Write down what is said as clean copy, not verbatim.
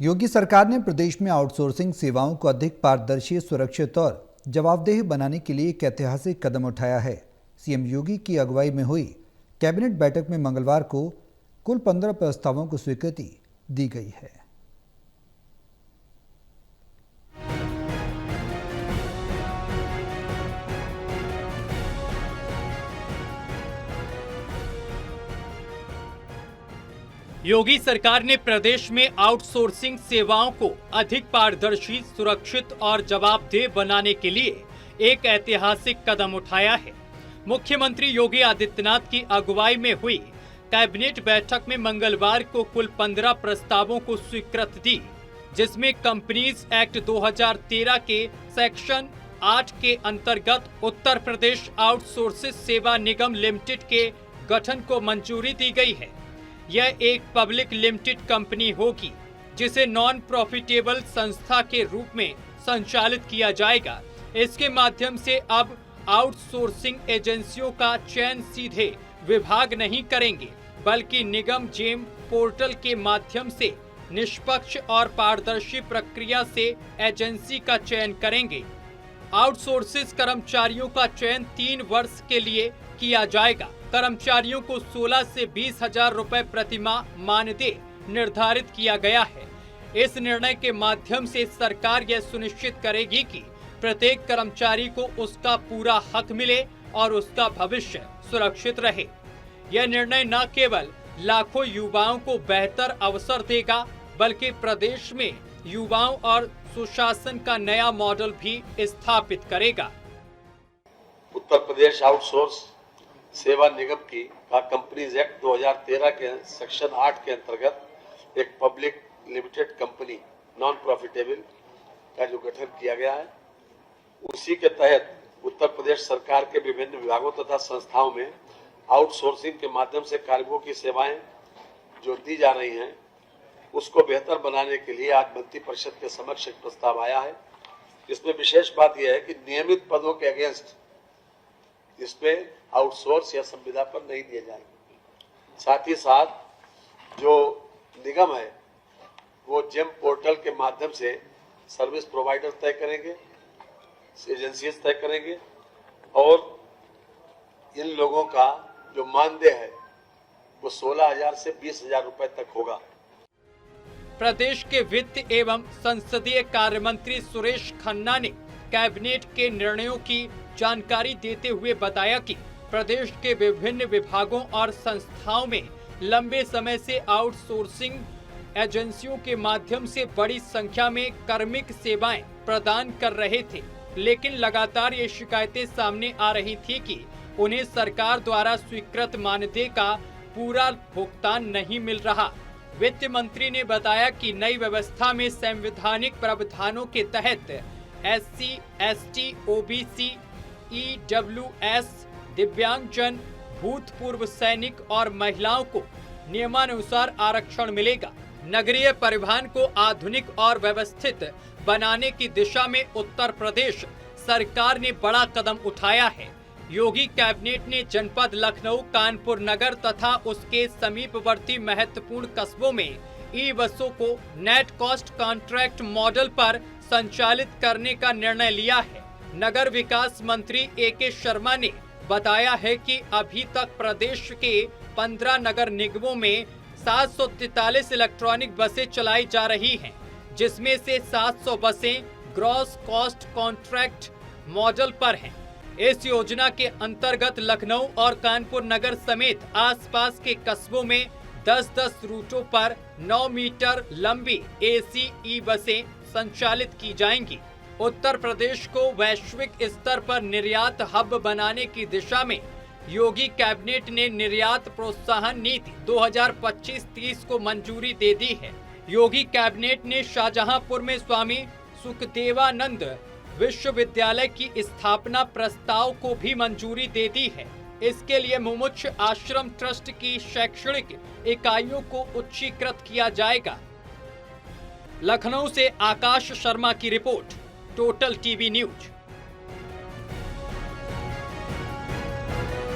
योगी सरकार ने प्रदेश में आउटसोर्सिंग सेवाओं को अधिक पारदर्शी, सुरक्षित और जवाबदेह बनाने के लिए एक ऐतिहासिक कदम उठाया है। सीएम योगी की अगुवाई में हुई कैबिनेट बैठक में मंगलवार को कुल 15 प्रस्तावों को स्वीकृति दी गई है। योगी सरकार ने प्रदेश में आउटसोर्सिंग सेवाओं को अधिक पारदर्शी, सुरक्षित और जवाबदेह बनाने के लिए एक ऐतिहासिक कदम उठाया है। मुख्यमंत्री योगी आदित्यनाथ की अगुवाई में हुई कैबिनेट बैठक में मंगलवार को कुल 15 प्रस्तावों को स्वीकृति दी, जिसमें कंपनीज एक्ट 2013 के सेक्शन 8 के अंतर्गत उत्तर प्रदेश आउटसोर्सिंग सेवा निगम लिमिटेड के गठन को मंजूरी दी गई है। यह एक पब्लिक लिमिटेड कंपनी होगी, जिसे नॉन प्रॉफिटेबल संस्था के रूप में संचालित किया जाएगा। इसके माध्यम से अब आउटसोर्सिंग एजेंसियों का चयन सीधे विभाग नहीं करेंगे, बल्कि निगम जेम पोर्टल के माध्यम से निष्पक्ष और पारदर्शी प्रक्रिया से एजेंसी का चयन करेंगे। आउटसोर्सिंग कर्मचारियों का चयन 3 वर्ष के लिए किया जाएगा। कर्मचारियों को 16 से 20 हजार रुपए प्रतिमाह मानदेय निर्धारित किया गया है। इस निर्णय के माध्यम से सरकार यह सुनिश्चित करेगी कि प्रत्येक कर्मचारी को उसका पूरा हक मिले और उसका भविष्य सुरक्षित रहे। यह निर्णय न केवल लाखों युवाओं को बेहतर अवसर देगा, बल्कि प्रदेश में युवाओं और सुशासन का नया मॉडल भी स्थापित करेगा। उत्तर प्रदेश आउटसोर्स सेवा निगम की कंपनीज एक्ट 2013 के सेक्शन 8 के अंतर्गत एक public limited company non profitable का जो गठन किया गया है, उसी के तहत उत्तर प्रदेश सरकार के विभिन्न विभागों तथा संस्थाओं में आउटसोर्सिंग के माध्यम से कार्मिकों की सेवाएं जो दी जा रही हैं, उसको बेहतर बनाने के लिए आज मंत्री परिषद के समक्ष एक प्रस्ताव आया है। इसमें विशेष बात यह है कि नियमित पदों के अगेंस्ट इसपे आउटसोर्स या संविदा पर नहीं दिए जाएंगे। साथ ही साथ जो निगम है वो जेम पोर्टल के माध्यम से सर्विस प्रोवाइडर तय करेंगे, एजेंसीज तय करेंगे, और इन लोगों का जो मानदेय है वो 16,000 से 20,000 रुपए तक होगा। प्रदेश के वित्त एवं संसदीय कार्य मंत्री सुरेश खन्ना ने कैबिनेट के निर्णयों की जानकारी देते हुए बताया कि प्रदेश के विभिन्न विभागों और संस्थाओं में लंबे समय से आउटसोर्सिंग एजेंसियों के माध्यम से बड़ी संख्या में कार्मिक सेवाएं प्रदान कर रहे थे, लेकिन लगातार ये शिकायतें सामने आ रही थी कि उन्हें सरकार द्वारा स्वीकृत मानदेय का पूरा भुगतान नहीं मिल रहा। वित्त मंत्री ने बताया कि नई व्यवस्था में संवैधानिक प्रावधानों के तहत SC, ST, OBC, EWS, दिव्यांगजन, भूतपूर्व सैनिक और महिलाओं को नियमानुसार आरक्षण मिलेगा। नगरीय परिवहन को आधुनिक और व्यवस्थित बनाने की दिशा में उत्तर प्रदेश सरकार ने बड़ा कदम उठाया है। योगी कैबिनेट ने जनपद लखनऊ, कानपुर नगर तथा उसके समीपवर्ती महत्वपूर्ण कस्बों में ई-बसों को नेट कॉस्ट कॉन्ट्रैक्ट मॉडल पर संचालित करने का निर्णय लिया है। नगर विकास मंत्री AK शर्मा ने बताया है कि अभी तक प्रदेश के 15 नगर निगमों में 743 इलेक्ट्रॉनिक बसें चलाई जा रही हैं, जिसमें से 700 बसें ग्रॉस कॉस्ट कॉन्ट्रैक्ट मॉडल पर हैं। इस योजना के अंतर्गत लखनऊ और कानपुर नगर समेत आसपास के कस्बों में 10-10 रूटों पर 9 मीटर लंबी AC ई-बसें संचालित की जाएंगी। उत्तर प्रदेश को वैश्विक स्तर पर निर्यात हब बनाने की दिशा में योगी कैबिनेट ने निर्यात प्रोत्साहन नीति 2025-30 को मंजूरी दे दी है। योगी कैबिनेट ने शाहजहांपुर में स्वामी सुखदेवानंद विश्वविद्यालय की स्थापना प्रस्ताव को भी मंजूरी दे दी है। इसके लिए मुमुक्ष आश्रम ट्रस्ट की शैक्षणिक इकाइयों को उच्चीकृत किया जाएगा। लखनऊ से आकाश शर्मा की रिपोर्ट, टोटल टीवी न्यूज।